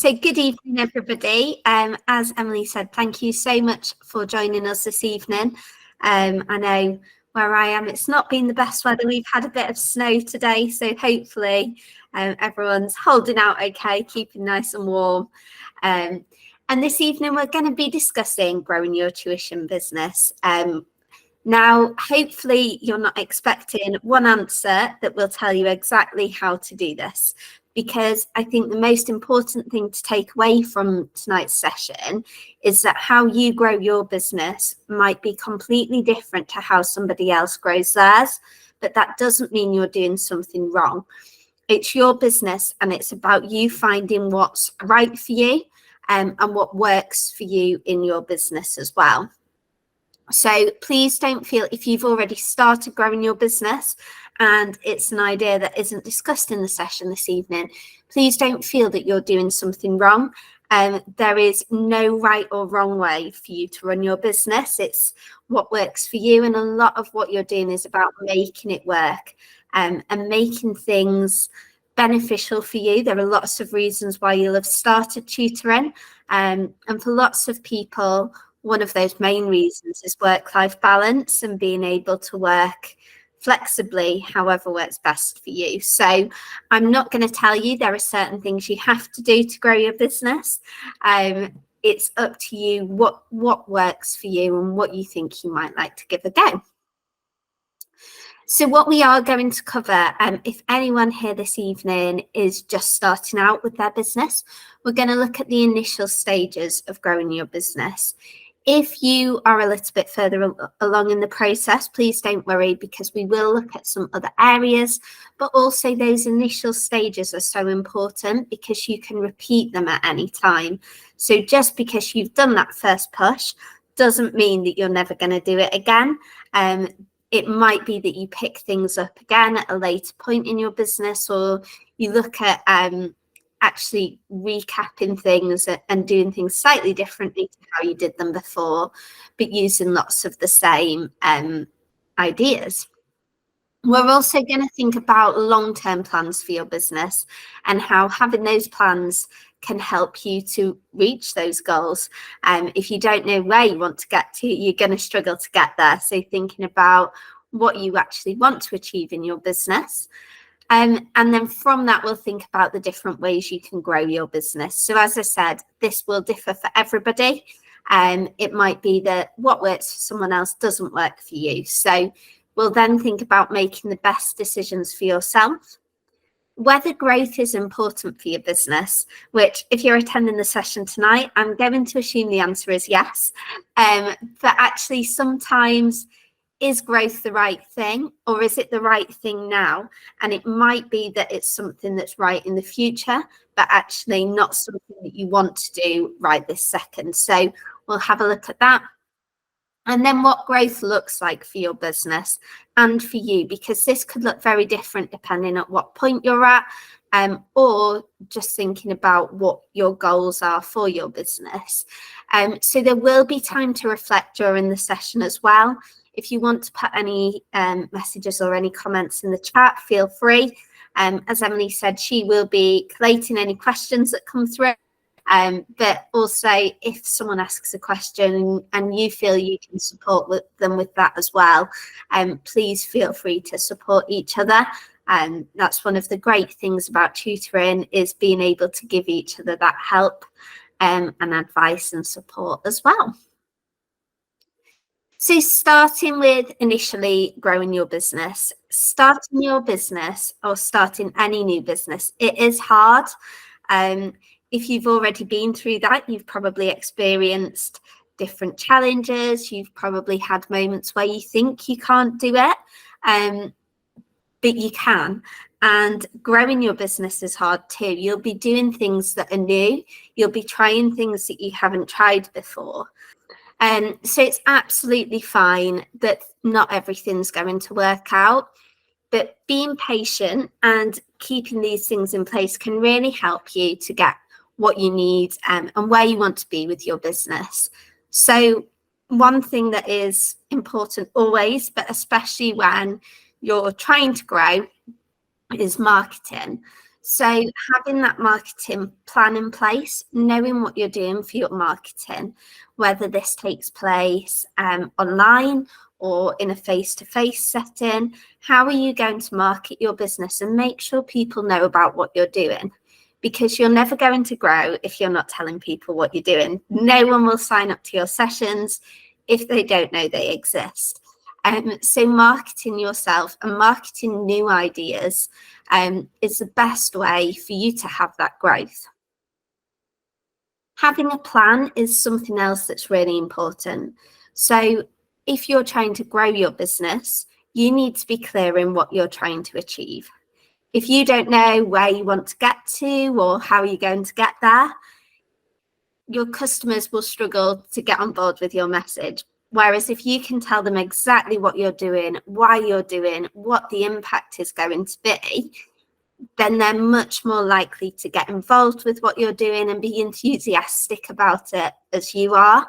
So good evening, everybody. As Emily said, thank you so much for joining us this evening. I know where I am, it's not been the best weather. We've had a bit of snow today, so hopefully everyone's holding out okay, keeping nice and warm. And this evening, we're going to be discussing growing your tuition business. Now, hopefully you're not expecting one answer that will tell you exactly how to do this, because I think the most important thing to take away from tonight's session is that how you grow your business might be completely different to how somebody else grows theirs, but that doesn't mean you're doing something wrong. It's your business, and it's about you finding what's right for you and what works for you in your business as well. So please don't feel, if you've already started growing your business and it's an idea that isn't discussed in the session this evening, please don't feel that you're doing something wrong. There is no right or wrong way for you to run your business. It's what works for you, and a lot of what you're doing is about making it work and making things beneficial for you. There are lots of reasons why you'll have started tutoring, and for lots of people, one of those main reasons is work-life balance and being able to work flexibly, however works best for you. So I'm not going to tell you there are certain things you have to do to grow your business. It's up to you what works for you and what you think you might like to give a go. So what we are going to cover, if anyone here this evening is just starting out with their business, we're going to look at the initial stages of growing your business. If you are a little bit further along in the process, please don't worry, because we will look at some other areas, but also those initial stages are so important because you can repeat them at any time. So just because you've done that first push doesn't mean that you're never going to do it again. It might be that you pick things up again at a later point in your business, or you look at actually recapping things and doing things slightly differently to how you did them before, but using lots of the same ideas. We're also going to think about long-term plans for your business and how having those plans can help you to reach those goals. If you don't know where you want to get to, you're going to struggle to get there. So thinking about what you actually want to achieve in your business. And then from that, we'll think about the different ways you can grow your business. So as I said, this will differ for everybody. It might be that what works for someone else doesn't work for you. So we'll then think about making the best decisions for yourself. Whether growth is important for your business, which if you're attending the session tonight, I'm going to assume the answer is yes. But actually sometimes, is growth the right thing, or is it the right thing now? And it might be that it's something that's right in the future, but actually not something that you want to do right this second. So we'll have a look at that. And then what growth looks like for your business and for you, because this could look very different depending on what point you're at, or just thinking about what your goals are for your business. So there will be time to reflect during the session as well. If you want to put any messages or any comments in the chat, feel free. As Emily said, she will be collating any questions that come through. But also, if someone asks a question and you feel you can support them with that as well, please feel free to support each other. And that's one of the great things about tutoring, is being able to give each other that help and advice and support as well. So starting with initially growing your business, starting your business or starting any new business, it is hard. If you've already been through that, you've probably experienced different challenges. You've probably had moments where you think you can't do it, but you can. And growing your business is hard too. You'll be doing things that are new. You'll be trying things that you haven't tried before. So it's absolutely fine that not everything's going to work out, but being patient and keeping these things in place can really help you to get what you need and where you want to be with your business. So one thing that is important always, but especially when you're trying to grow, is marketing. So having that marketing plan in place, knowing what you're doing for your marketing, whether this takes place online or in a face-to-face setting, how are you going to market your business and make sure people know about what you're doing? Because you're never going to grow if you're not telling people what you're doing. No one will sign up to your sessions if they don't know they exist. So marketing yourself and marketing new ideas is the best way for you to have that growth. Having a plan is something else that's really important. So if you're trying to grow your business, you need to be clear in what you're trying to achieve. If you don't know where you want to get to or how you're going to get there, your customers will struggle to get on board with your message. Whereas if you can tell them exactly what you're doing, why you're doing, what the impact is going to be, then they're much more likely to get involved with what you're doing and be enthusiastic about it as you are.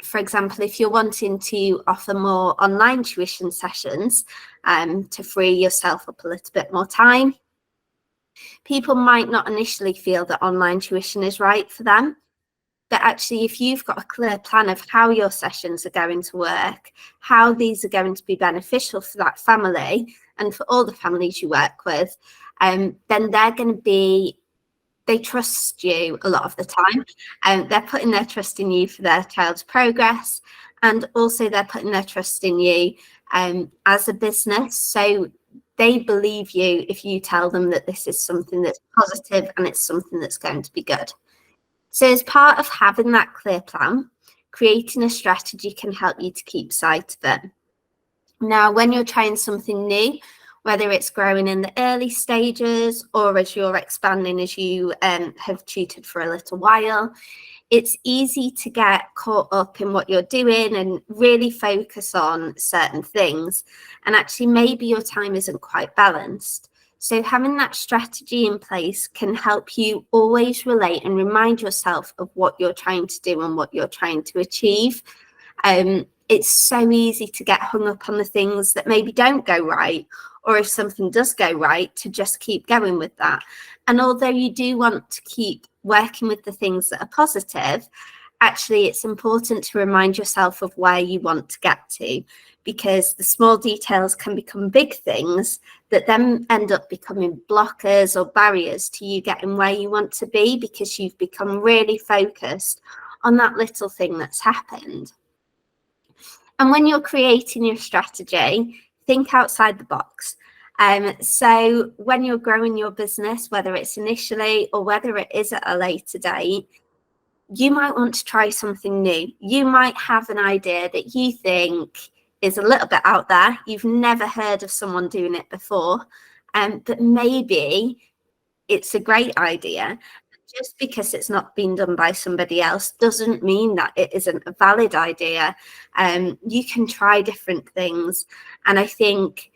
For example, if you're wanting to offer more online tuition sessions to free yourself up a little bit more time, people might not initially feel that online tuition is right for them. But actually, if you've got a clear plan of how your sessions are going to work, how these are going to be beneficial for that family and for all the families you work with, then they're going to be, they trust you a lot of the time. They're putting their trust in you for their child's progress. And also they're putting their trust in you as a business. So they believe you if you tell them that this is something that's positive and it's something that's going to be good. So as part of having that clear plan, creating a strategy can help you to keep sight of it. Now, when you're trying something new, whether it's growing in the early stages or as you're expanding, as you have tutored for a little while, it's easy to get caught up in what you're doing and really focus on certain things. And actually, maybe your time isn't quite balanced. So having that strategy in place can help you always relate and remind yourself of what you're trying to do and what you're trying to achieve. It's so easy to get hung up on the things that maybe don't go right, or if something does go right, to just keep going with that. And although you do want to keep working with the things that are positive, actually it's important to remind yourself of where you want to get to, because the small details can become big things that then end up becoming blockers or barriers to you getting where you want to be, because you've become really focused on that little thing that's happened. And when you're creating your strategy, think outside the box. So when you're growing your business, whether it's initially or whether it is at a later date, you might want to try something new. You might have an idea that you think is a little bit out there. You've never heard of someone doing it before, but maybe it's a great idea. Just because it's not been done by somebody else doesn't mean that it isn't a valid idea. You can try different things. And I think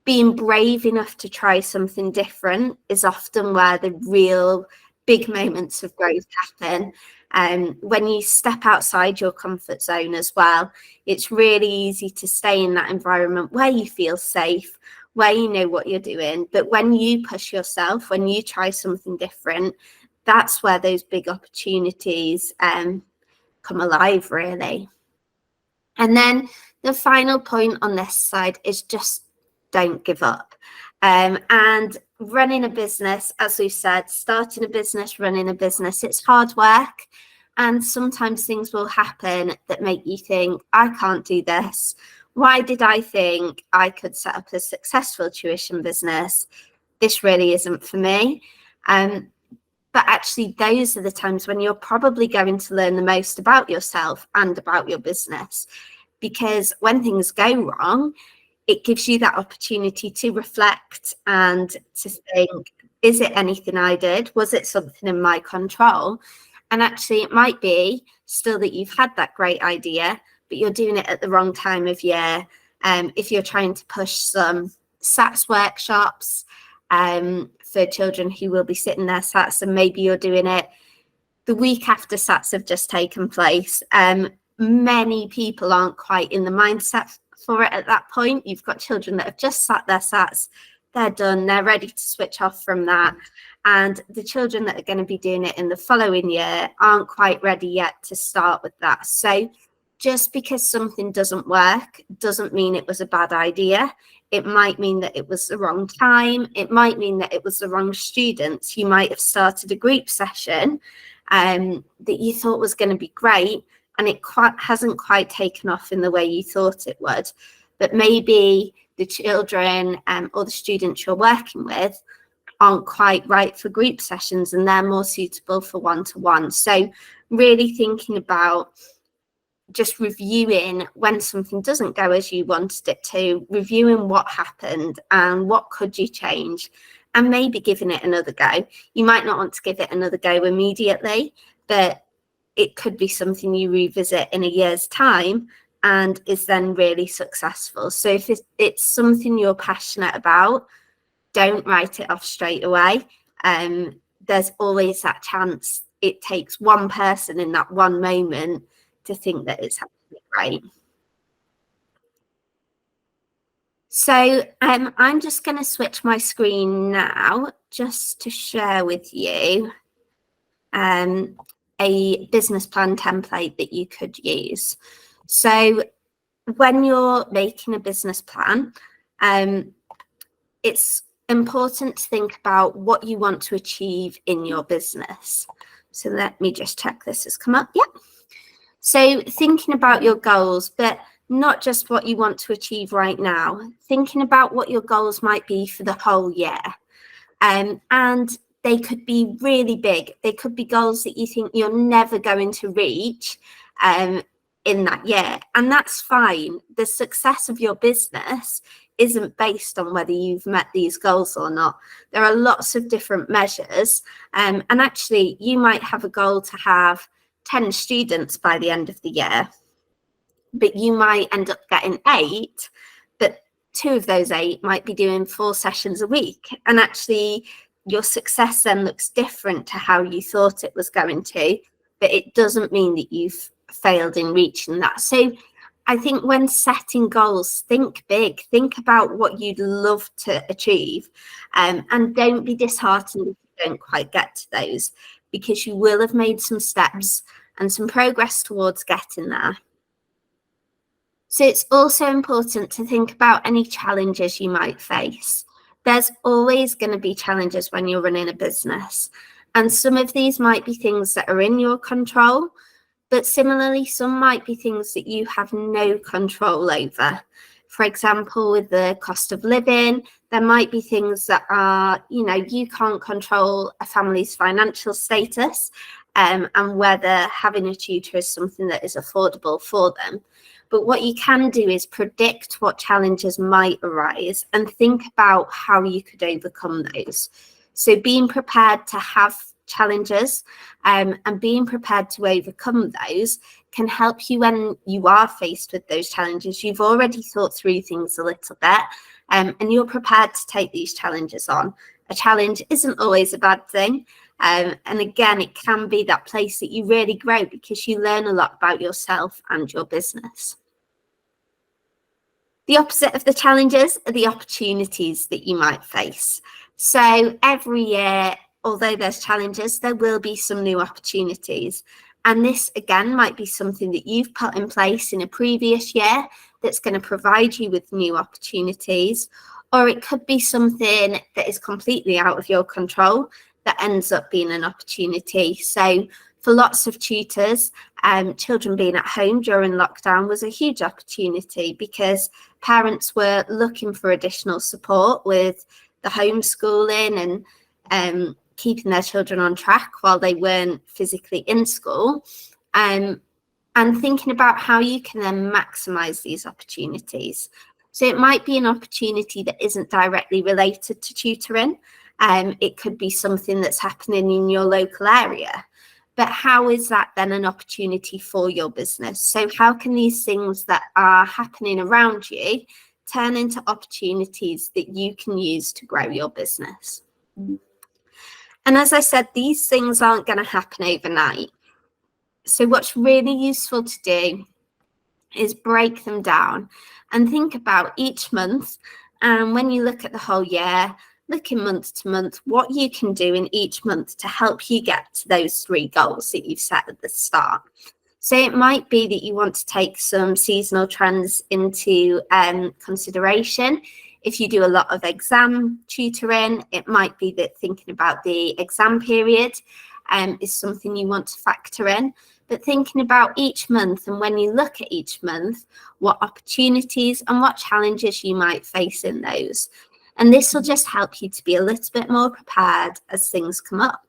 being brave enough to try something different is often where the real big moments of growth happen. When you step outside your comfort zone as well, it's really easy to stay in that environment where you feel safe, where you know what you're doing. But when you push yourself, when you try something different, that's where those big opportunities come alive, really. And then the final point on this side is just don't give up. And running a business, as we said, starting a business, running a business, it's hard work. And sometimes things will happen that make you think, I can't do this. Why did I think I could set up a successful tuition business? This really isn't for me. But actually, those are the times when you're probably going to learn the most about yourself and about your business. Because when things go wrong, it gives you that opportunity to reflect and to think, is it anything I did? Was it something in my control? And actually, it might be still that you've had that great idea, but you're doing it at the wrong time of year. If you're trying to push some SATs workshops for children who will be sitting their SATs, and maybe you're doing it the week after SATs have just taken place. Many people aren't quite in the mindset for it at that point. You've got children that have just sat their SATs, they're done, they're ready to switch off from that. And the children that are going to be doing it in the following year aren't quite ready yet to start with that. So just because something doesn't work doesn't mean it was a bad idea. It might mean that it was the wrong time. It might mean that it was the wrong students. You might have started a group session that you thought was going to be great, and it hasn't quite taken off in the way you thought it would. But maybe the children or the students you're working with aren't quite right for group sessions, and they're more suitable for one-to-one. So really thinking about just reviewing when something doesn't go as you wanted it to, reviewing what happened and what could you change, and maybe giving it another go. You might not want to give it another go immediately, but it could be something you revisit in a year's time and is then really successful. So if it's something you're passionate about, don't write it off straight away. There's always that chance it takes one person in that one moment to think that it's happening right. So I'm just going to switch my screen now just to share with you a business plan template that you could use. So when you're making a business plan, it's important to think about what you want to achieve in your business. So let me just check this has come up. Yep. So thinking about your goals, but not just what you want to achieve right now, thinking about what your goals might be for the whole year. And they could be really big. They could be goals that you think you're never going to reach in that year. And that's fine. The success of your business isn't based on whether you've met these goals or not. There are lots of different measures. And actually, you might have a goal to have 10 students by the end of the year, but you might end up getting 8, but 2 of those 8 might be doing 4 sessions a week. And actually, your success then looks different to how you thought it was going to, but it doesn't mean that you've failed in reaching that. So I think when setting goals, think big, think about what you'd love to achieve, and don't be disheartened if you don't quite get to those, because you will have made some steps and some progress towards getting there. So it's also important to think about any challenges you might face. There's always going to be challenges when you're running a business, and some of these might be things that are in your control, but similarly, some might be things that you have no control over. For example, with the cost of living, there might be things that are, you can't control a family's financial status, and whether having a tutor is something that is affordable for them. But what you can do is predict what challenges might arise and think about how you could overcome those. So being prepared to have challenges and being prepared to overcome those can help you when you are faced with those challenges. You've already thought through things a little bit, and you're prepared to take these challenges on. A challenge isn't always a bad thing. And again, it can be that place that you really grow because you learn a lot about yourself and your business. The opposite of the challenges are the opportunities that you might face. So every year, although there's challenges, there will be some new opportunities. And this, again, might be something that you've put in place in a previous year that's going to provide you with new opportunities. Or it could be something that is completely out of your control that ends up being an opportunity. So for lots of tutors, children being at home during lockdown was a huge opportunity because parents were looking for additional support with the homeschooling and keeping their children on track while they weren't physically in school, and thinking about how you can then maximize these opportunities. So it might be an opportunity that isn't directly related to tutoring. It could be something that's happening in your local area. But how is that then an opportunity for your business? So how can these things that are happening around you turn into opportunities that you can use to grow your business? And as I said, these things aren't going to happen overnight. So what's really useful to do is break them down and think about each month And when you look at the whole year, looking month to month, what you can do in each month to help you get to those 3 goals that you've set at the start. So it might be that you want to take some seasonal trends into consideration. If you do a lot of exam tutoring, it might be that thinking about the exam period is something you want to factor in. But thinking about each month, and when you look at each month, what opportunities and what challenges you might face in those. And this will just help you to be a little bit more prepared as things come up.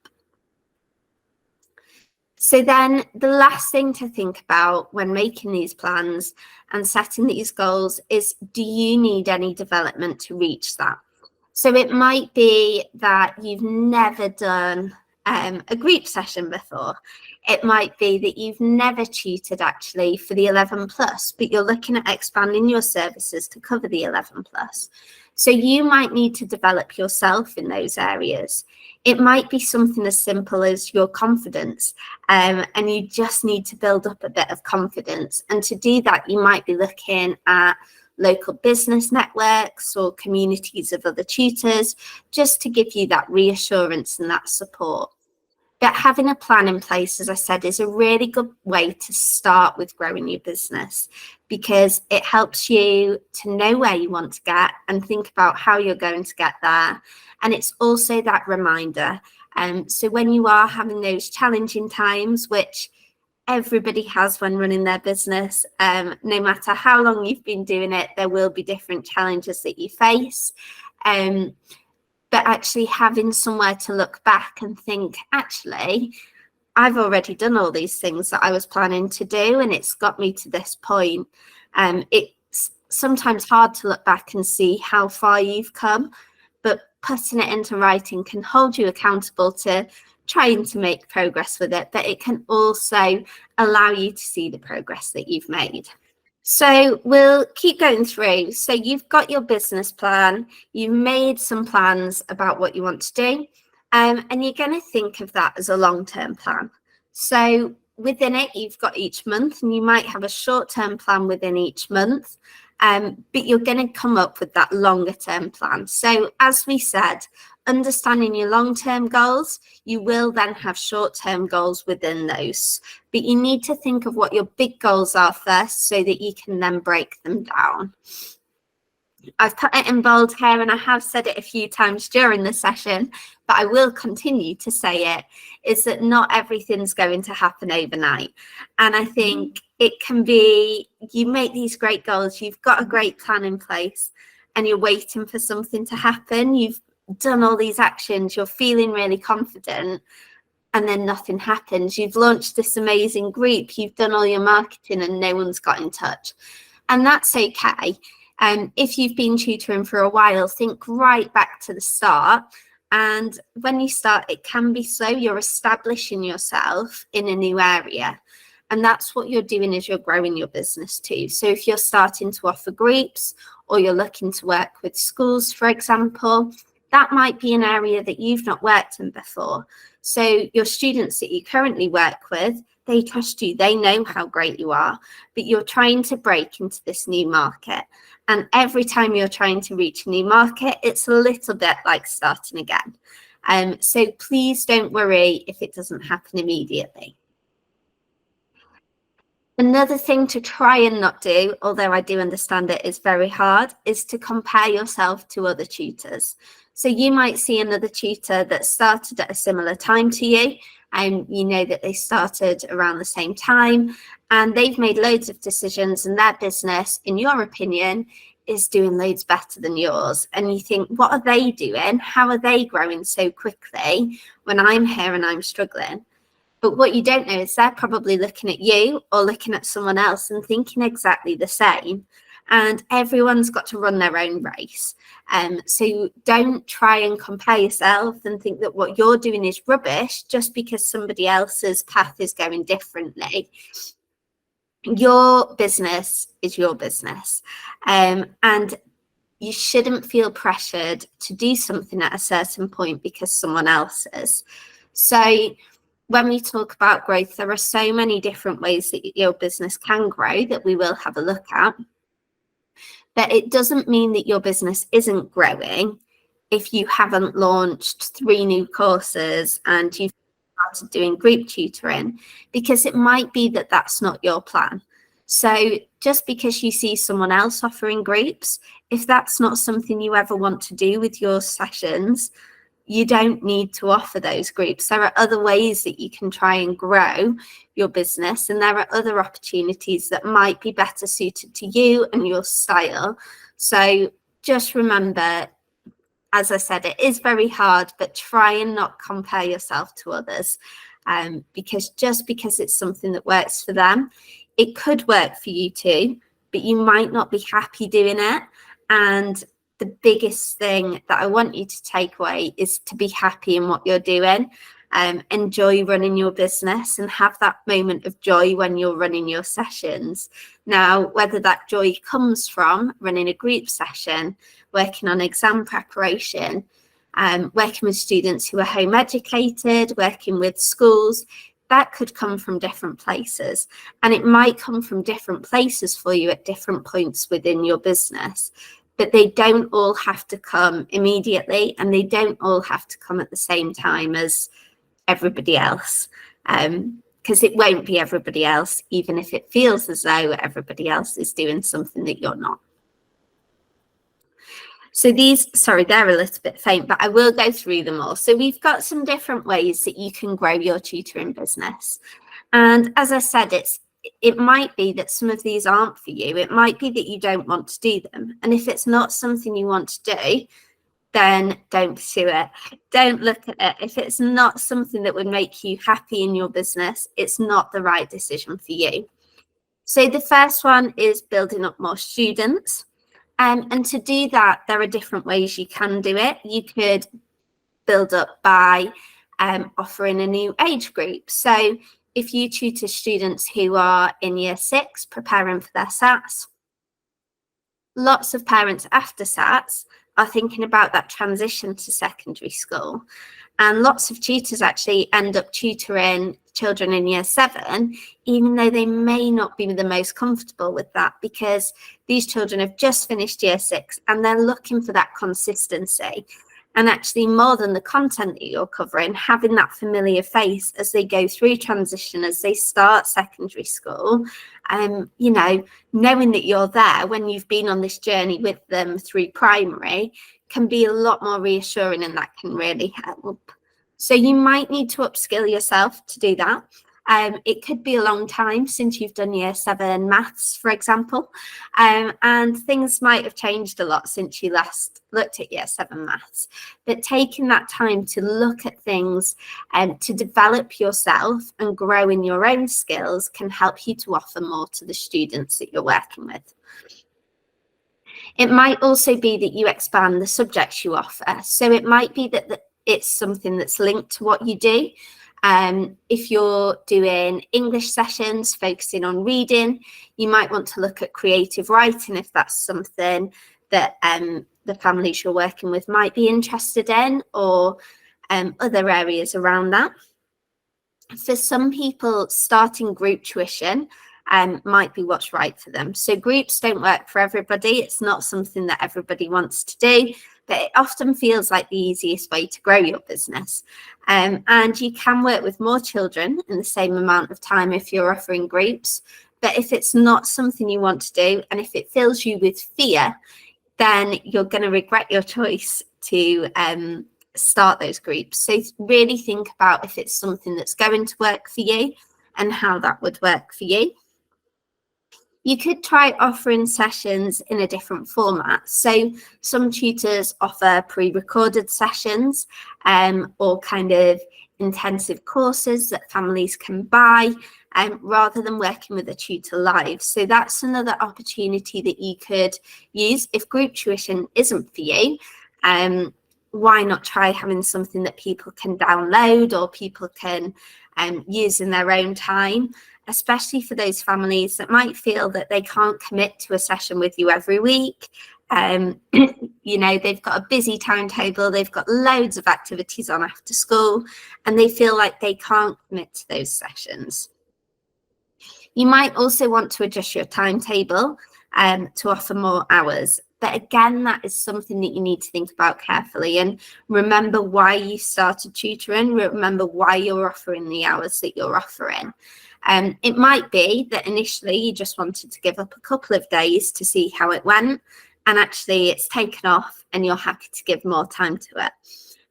So then the last thing to think about when making these plans and setting these goals is, do you need any development to reach that? So it might be that you've never done a group session before. It might be that you've never tutored actually for the 11 plus, but you're looking at expanding your services to cover the 11 plus. So you might need to develop yourself in those areas. It might be something as simple as your confidence, and you just need to build up a bit of confidence. And to do that, you might be looking at local business networks or communities of other tutors, just to give you that reassurance and that support. But having a plan in place, as I said, is a really good way to start with growing your business, because it helps you to know where you want to get and think about how you're going to get there. And it's also that reminder. So when you are having those challenging times, which everybody has when running their business, no matter how long you've been doing it, there will be different challenges that you face. But actually having somewhere to look back and think, actually, I've already done all these things that I was planning to do, and it's got me to this point. It's sometimes hard to look back and see how far you've come, but putting it into writing can hold you accountable to trying to make progress with it, but it can also allow you to see the progress that you've made. So we'll keep going through. So you've got your business plan, you've made some plans about what you want to do, and you're going to think of that as a long-term plan. So within it, you've got each month, and you might have a short-term plan within each month, but you're going to come up with that longer-term plan. So as we said, understanding your long-term goals, you will then have short-term goals within those. But you need to think of what your big goals are first so that you can then break them down. I've put it in bold here, and I have said it a few times during the session, but I will continue to say it, is that not everything's going to happen overnight. And I think it can be, you make these great goals, you've got a great plan in place, and you're waiting for something to happen. You've done all these actions, you're feeling really confident, and then nothing happens. You've launched this amazing group, you've done all your marketing, and no one's got in touch. And that's okay. If you've been tutoring for a while, think right back to the start. And when you start, it can be slow. You're establishing yourself in a new area. And that's what you're doing as you're growing your business too. So if you're starting to offer groups, or you're looking to work with schools, for example, that might be an area that you've not worked in before. So your students that you currently work with, they trust you, they know how great you are, but you're trying to break into this new market. And every time you're trying to reach a new market, it's a little bit like starting again. So please don't worry if it doesn't happen immediately. Another thing to try and not do, although I do understand it is very hard, is to compare yourself to other tutors. So you might see another tutor that started at a similar time to you, and you know that they started around the same time, and they've made loads of decisions, and their business, in your opinion, is doing loads better than yours. And you think, what are they doing? How are they growing so quickly when I'm here and I'm struggling? But what you don't know is they're probably looking at you or looking at someone else and thinking exactly the same. And everyone's got to run their own race. So don't try and compare yourself and think that what you're doing is rubbish just because somebody else's path is going differently. Your business is your business. And you shouldn't feel pressured to do something at a certain point because someone else is. So when we talk about growth, there are so many different ways that your business can grow that we will have a look at. But it doesn't mean that your business isn't growing if you haven't launched 3 new courses and you've started doing group tutoring, because it might be that that's not your plan. So just because you see someone else offering groups, if that's not something you ever want to do with your sessions, you don't need to offer those groups. There are other ways that you can try and grow your business, and there are other opportunities that might be better suited to you and your style. So just remember, as I said, it is very hard, but try and not compare yourself to others, because just because it's something that works for them, it could work for you too, but you might not be happy doing it. And the biggest thing that I want you to take away is to be happy in what you're doing. Enjoy running your business and have that moment of joy when you're running your sessions. Now, whether that joy comes from running a group session, working on exam preparation, working with students who are home educated, working with schools, that could come from different places. And it might come from different places for you at different points within your business. But they don't all have to come immediately, and they don't all have to come at the same time as everybody else, because it won't be everybody else, even if it feels as though everybody else is doing something that you're not. So these, sorry, they're a little bit faint, but I will go through them all. So we've got some different ways that you can grow your tutoring business. And as I said, it might be that some of these aren't for you. It might be that you don't want to do them. And if it's not something you want to do, then don't pursue it. Don't look at it. If it's not something that would make you happy in your business, it's not the right decision for you. So the first one is building up more students. And to do that, there are different ways you can do it. You could build up by offering a new age group. So if you tutor students who are in year 6 preparing for their SATs, lots of parents after SATs are thinking about that transition to secondary school. And lots of tutors actually end up tutoring children in year 7, even though they may not be the most comfortable with that, because these children have just finished year 6 and they're looking for that consistency. And actually, more than the content that you're covering, having that familiar face as they go through transition, as they start secondary school, you know, knowing that you're there when you've been on this journey with them through primary can be a lot more reassuring, and that can really help. So you might need to upskill yourself to do that. It could be a long time since you've done year 7 maths, for example, and things might have changed a lot since you last looked at year 7 maths. But taking that time to look at things and to develop yourself and grow in your own skills can help you to offer more to the students that you're working with. It might also be that you expand the subjects you offer. So it might be that it's something that's linked to what you do. If you're doing English sessions focusing on reading, you might want to look at creative writing if that's something that the families you're working with might be interested in, or other areas around that. For some people, starting group tuition might be what's right for them. So groups don't work for everybody. It's not something that everybody wants to do, but it often feels like the easiest way to grow your business. And you can work with more children in the same amount of time if you're offering groups. But if it's not something you want to do, and if it fills you with fear, then you're going to regret your choice to start those groups. So really think about if it's something that's going to work for you and how that would work for you. You could try offering sessions in a different format. So some tutors offer pre-recorded sessions or kind of intensive courses that families can buy rather than working with a tutor live. So that's another opportunity that you could use. If group tuition isn't for you, why not try having something that people can download or people can use in their own time, especially for those families that might feel that they can't commit to a session with you every week. You know, they've got a busy timetable, they've got loads of activities on after school, and they feel like they can't commit to those sessions. You might also want to adjust your timetable. to offer more hours. But again, that is something that you need to think about carefully, and remember why you started tutoring, remember why you're offering the hours that you're offering. It might be that initially you just wanted to give up a couple of days to see how it went, and actually it's taken off and you're happy to give more time to it.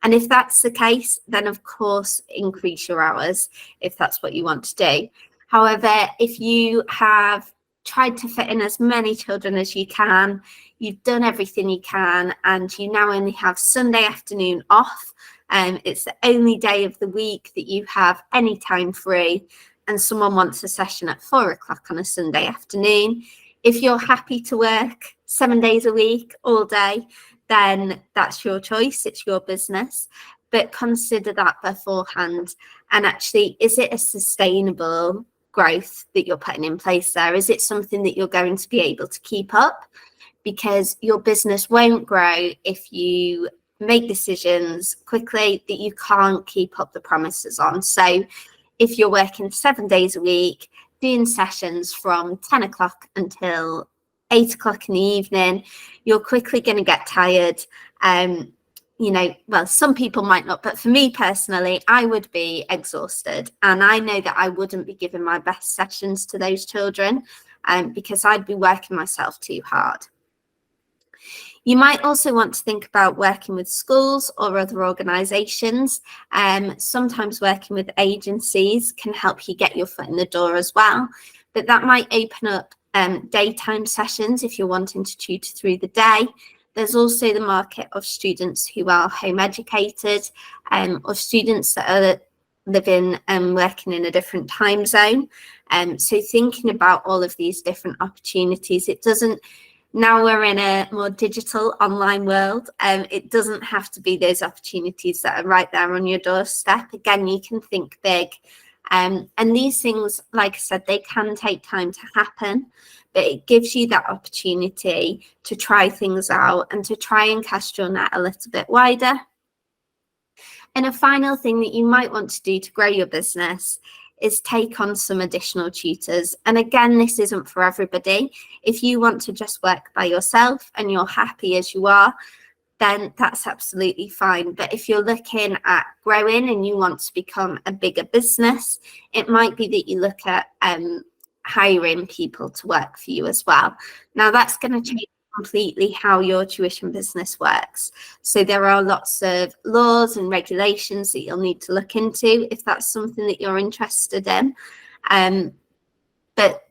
And if that's the case, then of course increase your hours if that's what you want to do. However, if you have tried to fit in as many children as you can, you've done everything you can, and you now only have Sunday afternoon off, it's the only day of the week that you have any time free, and someone wants a session at 4 o'clock on a Sunday afternoon, if you're happy to work 7 days a week all day, then that's your choice, it's your business. But consider that beforehand, and actually, is it a sustainable growth that you're putting in place there? Is it something that you're going to be able to keep up? Because your business won't grow if you make decisions quickly that you can't keep up the promises on. So if you're working 7 days a week, doing sessions from 10 o'clock until 8 o'clock in the evening, you're quickly going to get tired. Well, some people might not, but for me personally, I would be exhausted, and I know that I wouldn't be giving my best sessions to those children because I'd be working myself too hard. You might also want to think about working with schools or other organisations. Sometimes working with agencies can help you get your foot in the door as well, but that might open up daytime sessions if you're wanting to tutor through the day. There's also the market of students who are home educated, or students that are living and working in a different time zone. So thinking about all of these different opportunities, now we're in a more digital online world, it doesn't have to be those opportunities that are right there on your doorstep. Again, you can think big. And these things, like I said, they can take time to happen, but it gives you that opportunity to try things out and to try and cast your net a little bit wider. And a final thing that you might want to do to grow your business is take on some additional tutors. And again, this isn't for everybody. If you want to just work by yourself and you're happy as you are, then that's absolutely fine. But if you're looking at growing and you want to become a bigger business, it might be that you look at hiring people to work for you as well. Now, that's going to change completely how your tuition business works. So there are lots of laws and regulations that you'll need to look into if that's something that you're interested in. But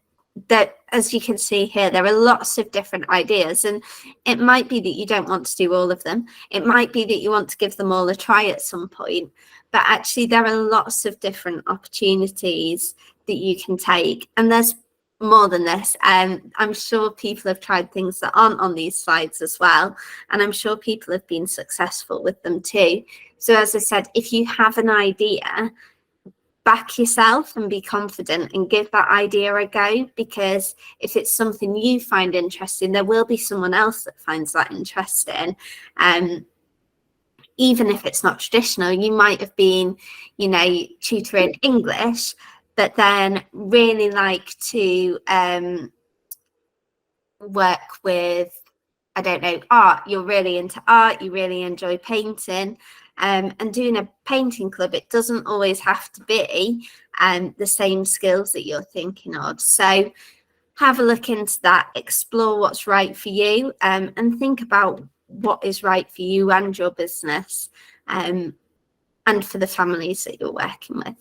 that, as you can see here, there are lots of different ideas, and it might be that you don't want to do all of them. It might be that you want to give them all a try at some point, but actually there are lots of different opportunities that you can take, and there's more than this. I'm sure people have tried things that aren't on these slides as well, and I'm sure people have been successful with them too. So as I said, if you have an idea, back yourself and be confident and give that idea a go, because if it's something you find interesting, there will be someone else that finds that interesting. Even if it's not traditional, you might have been, tutoring English, but then really like to work with, I don't know, art. You're really into art, you really enjoy painting, and doing a painting club, it doesn't always have to be the same skills that you're thinking of. So have a look into that, explore what's right for you, and think about what is right for you and your business, and for the families that you're working with.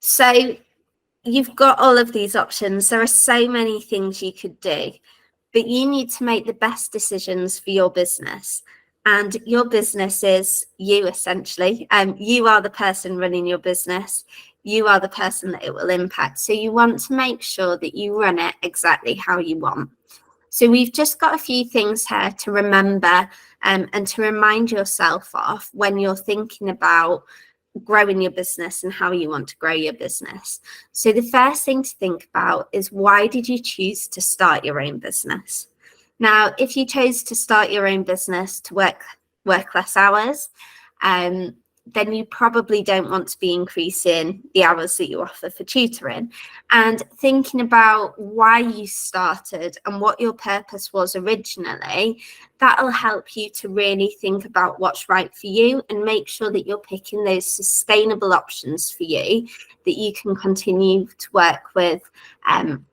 So you've got all of these options. There are so many things you could do, but you need to make the best decisions for your business. And your business is you, essentially. You are the person running your business. You are the person that it will impact. So you want to make sure that you run it exactly how you want. So we've just got a few things here to remember and to remind yourself of when you're thinking about growing your business and how you want to grow your business. So the first thing to think about is, why did you choose to start your own business? Now, if you chose to start your own business to work less hours, then you probably don't want to be increasing the hours that you offer for tutoring. And thinking about why you started and what your purpose was originally, that'll help you to really think about what's right for you and make sure that you're picking those sustainable options for you that you can continue to work with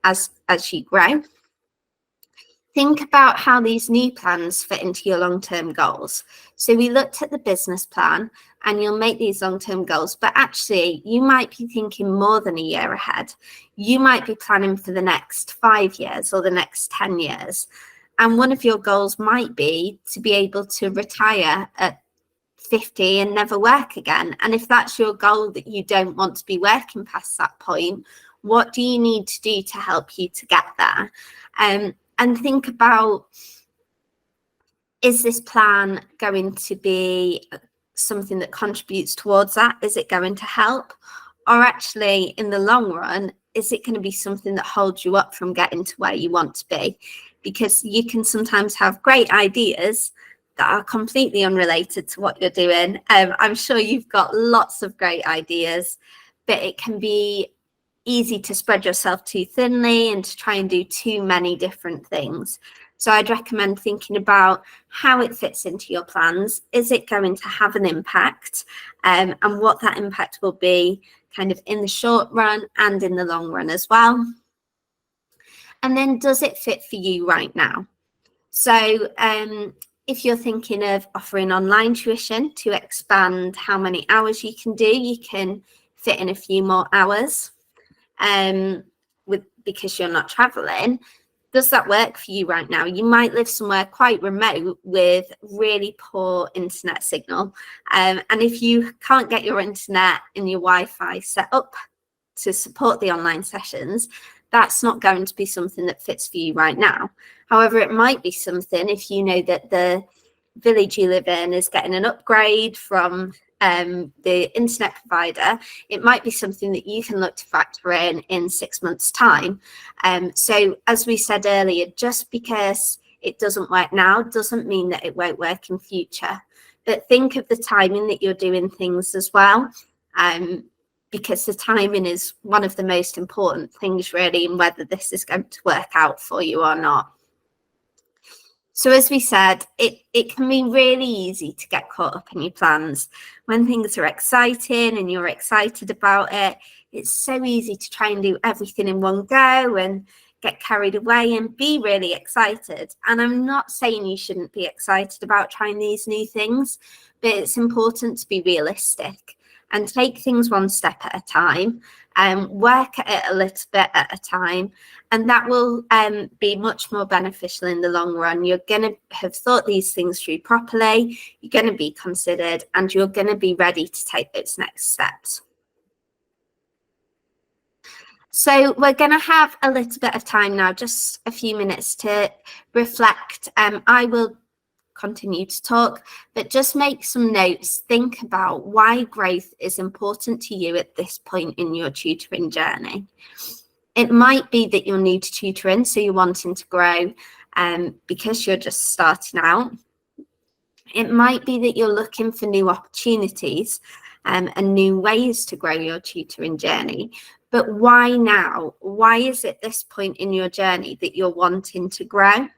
as you grow. Think about how these new plans fit into your long-term goals. So we looked at the business plan and you'll make these long-term goals, but actually you might be thinking more than a year ahead. You might be planning for the next 5 years or the next 10 years. And one of your goals might be to be able to retire at 50 and never work again. And if that's your goal, that you don't want to be working past that point, what do you need to do to help you to get there? And think about, is this plan going to be something that contributes towards that? Is it going to help? Or actually, in the long run, is it going to be something that holds you up from getting to where you want to be? Because you can sometimes have great ideas that are completely unrelated to what you're doing. I'm sure you've got lots of great ideas, but it can be easy to spread yourself too thinly and to try and do too many different things. So I'd recommend thinking about how it fits into your plans. Is it going to have an impact, and what that impact will be kind of in the short run and in the long run as well? And then, does it fit for you right now? So if you're thinking of offering online tuition to expand how many hours you can do, you can fit in a few more hours. Because you're not traveling. Does that work for you right now? You might live somewhere quite remote with really poor internet signal, and if you can't get your internet and your Wi-Fi set up to support the online sessions, that's not going to be something that fits for you right now. However, it might be something if you know that the village you live in is getting an upgrade from the internet provider. It might be something that you can look to factor in 6 months' time. So as we said earlier, just because it doesn't work now doesn't mean that it won't work in future. But think of the timing that you're doing things as well, because the timing is one of the most important things really in whether this is going to work out for you or not. So as we said, it can be really easy to get caught up in your plans. When things are exciting and you're excited about it, it's so easy to try and do everything in one go and get carried away and be really excited. And I'm not saying you shouldn't be excited about trying these new things, but it's important to be realistic and take things one step at a time and work at it a little bit at a time. And that will be much more beneficial in the long run. You're going to have thought these things through properly, you're going to be considered, and you're going to be ready to take those next steps. So we're going to have a little bit of time now, just a few minutes to reflect. I will continue to talk, but just make some notes. Think about why growth is important to you at this point in your tutoring journey. It might be that you're new to tutoring, so you're wanting to grow because you're just starting out. It might be that you're looking for new opportunities and new ways to grow your tutoring journey. But why now? Why is it this point in your journey that you're wanting to grow?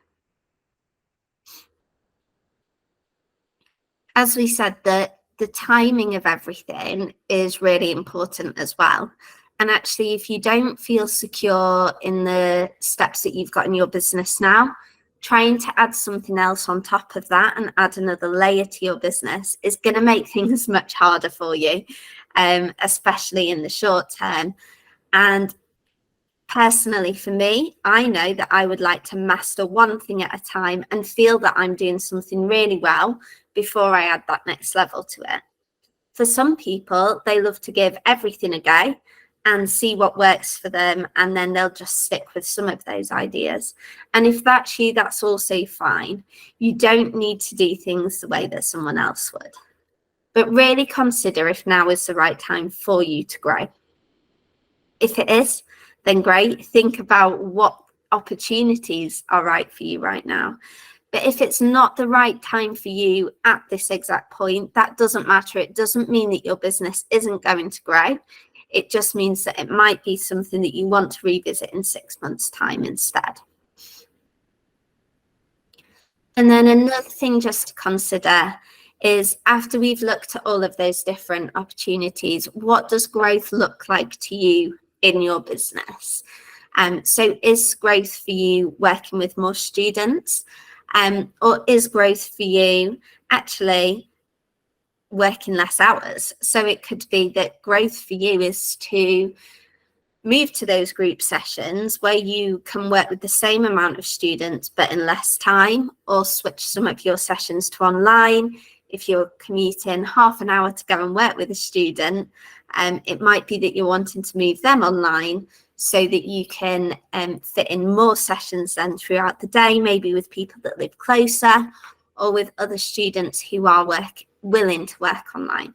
As we said, the timing of everything is really important as well. And actually, if you don't feel secure in the steps that you've got in your business now, trying to add something else on top of that and add another layer to your business is going to make things much harder for you, especially in the short term. And personally, for me, I know that I would like to master one thing at a time and feel that I'm doing something really well before I add that next level to it. For some people, they love to give everything a go and see what works for them, and then they'll just stick with some of those ideas. And if that's you, that's also fine. You don't need to do things the way that someone else would. But really consider if now is the right time for you to grow. If it is, then great. Think about what opportunities are right for you right now. But if it's not the right time for you at this exact point, that doesn't matter. It doesn't mean that your business isn't going to grow. It just means that it might be something that you want to revisit in 6 months' time instead. And then another thing just to consider is, after we've looked at all of those different opportunities, what does growth look like to you in your business? So is growth for you working with more students? Or is growth for you actually working less hours? So it could be that growth for you is to move to those group sessions where you can work with the same amount of students but in less time, or switch some of your sessions to online. If you're commuting half an hour to go and work with a student, it might be that you're wanting to move them online so that you can fit in more sessions then throughout the day, maybe with people that live closer or with other students who are willing to work online.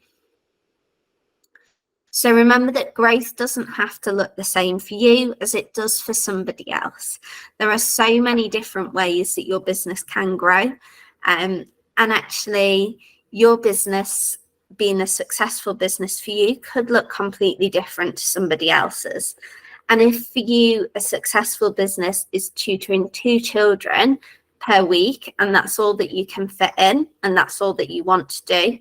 So remember that growth doesn't have to look the same for you as it does for somebody else. There are so many different ways that your business can grow. And actually, your business being a successful business for you could look completely different to somebody else's. And if for you, a successful business is tutoring 2 children per week, and that's all that you can fit in, and that's all that you want to do,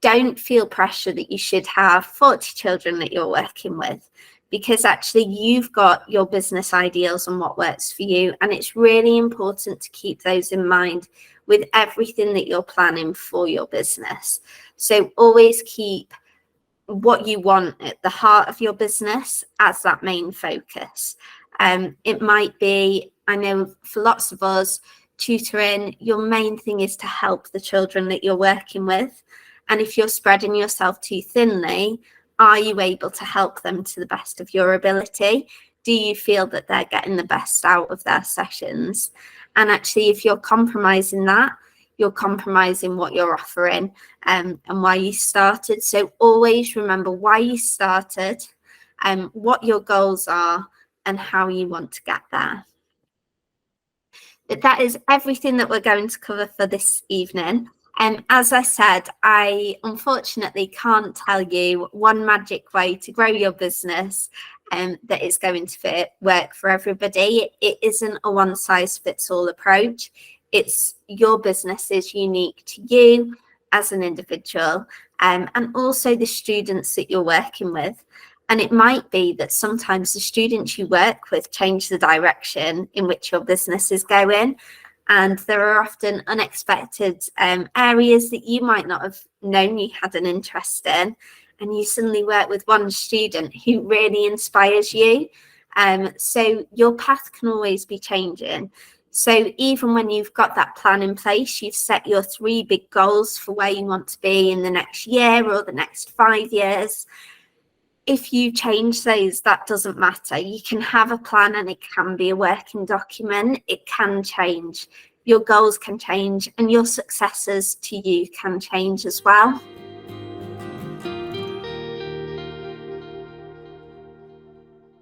don't feel pressure that you should have 40 children that you're working with, because actually you've got your business ideals and what works for you. And it's really important to keep those in mind with everything that you're planning for your business. So always keep what you want at the heart of your business as that main focus. It might be, I know for lots of us, tutoring, your main thing is to help the children that you're working with. And if you're spreading yourself too thinly, are you able to help them to the best of your ability? Do you feel that they're getting the best out of their sessions? And actually, if you're compromising that, you're compromising what you're offering and why you started. So always remember why you started, what your goals are, and how you want to get there. But that is everything that we're going to cover for this evening. As I said, I unfortunately can't tell you one magic way to grow your business that is going to work for everybody. It isn't a one-size-fits-all approach. It's your business is unique to you as an individual, and also the students that you're working with. And it might be that sometimes the students you work with change the direction in which your business is going. And there are often unexpected areas that you might not have known you had an interest in. And you suddenly work with one student who really inspires you. So your path can always be changing. So even when you've got that plan in place, you've set your 3 big goals for where you want to be in the next year or the next 5 years. If you change those, that doesn't matter. You can have a plan and it can be a working document. It can change. Your goals can change and your successes to you can change as well.